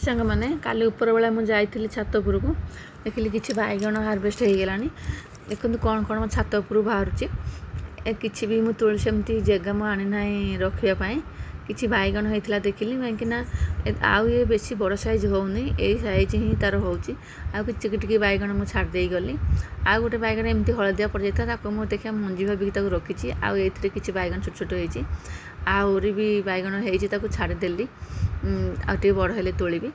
सांग मैंने काली ऊपर बेला मुझे जाइली छात उपरक देखिली कि बैगण हार्वेस्ट हो गला देखो कौन कौन मो छात उपर बाहर कि भी मुझे तुलसी सेमती जगह मुझे आनी ना रखापी कि बैगण होता देखिली कहीं आउ ये बेसी बड़ साइज होनी यही साइज ही तार हो कि बैगण मुझे छाड़दे गली आउ गोटे बैगण एमती हलदिया पड़ जाता मुझे देखा मंजी भाविक रखी आउ कि बैगण छोट छोट होती आहरी भी बैगण हो छाड़देली आगे बड़ हेले तोलिबी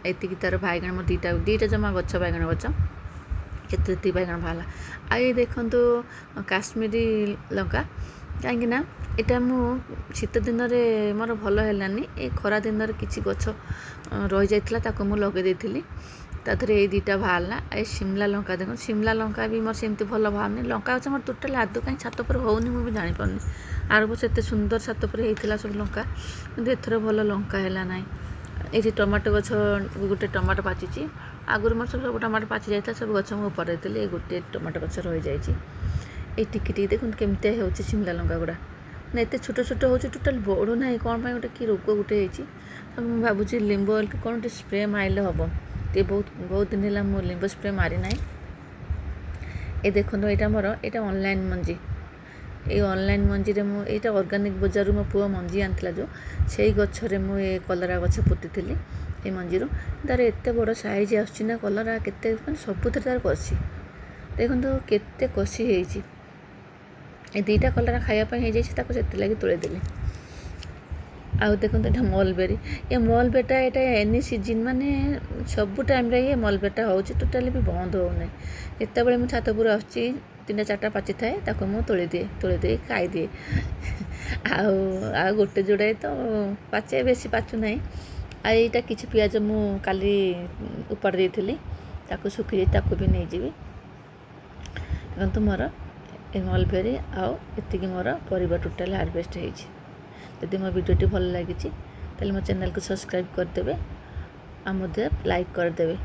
एति तार बैगण मो दीटा जमा गच बैगण गच केते बैगण बाहर आ ये देखो काश्मीरी लंका कहीं यहाँ मु शीत दिन में मोर भल है ये खरा दिन किसी गच रही जाता मुझे लगे देती तादर ये दीटा बाहरला ये शिमला लंका देख शिमला लंका भी मोर सेमती भल बाहरनी लंका गच मोर टोटाल आदौ कहीं छात पर होनी मुझे जापारनी आर बस एत सुंदर छात पर होता सब लंका कि एथर भल लंका है ना ये टमाटो गछ गोटे टमाटो पाची आगुरी मोर सब टमाटो पाची जाता सब गछ मुझे उपर ये गोटे टमाटो गछ रही जाए ये टिकी देखो केमती हो शिमला लंका गुड़ा ना एत छोट छोट हो टोटाल बढ़ू ना कौन गोटे कि रोग गोटे मुझे भावुँ लिंबू ऑयल कौन गोटे स्प्रे मारे हम ये बहुत दिन है मुझे लिंबू स्प्रे मारी ना ये देखो यहाँ मोर यहाँ ऑनलाइन मंजी ये ऑनलाइन मंजी रे मु एटा ऑर्गेनिक बजार मो पुआ मंजी आनथिला जो सेही गछरे मु ए कलरा गछ पोतीथिली ए मंजी रो तार एते बड़ साइज आछी ना कलरा केते माने सबुतर तार कसी देखंतु केते कसी हेची ए दीटा कलरा खाया पय हे जायछि ताको सेते लागि तोळे देली आउ देखंतु एटा मलबेरी ये मलबेटा एटा एनी सीजन माने सब टाइम रे ये मलबेटा होछि टोटली भी बंद हो नै एते बेले मु छात उपर आछि 3-4टा पाची थाए मुझे तोड़ी दे खाई दिए आ गोटे जोड़ाए तो पाचे बेसी पाचु ना आईटा कि पियाज मु काली उपाड़ देती सुखी जाए भी नहीं जी देखो मोर ए मलबेरी आउ एति मोर परिवा टोटाल हार्वेस्ट होती मो वीडियोटी भल लगी तेल मो चैनल को सब्सक्राइब करदे आ लाइक करदे।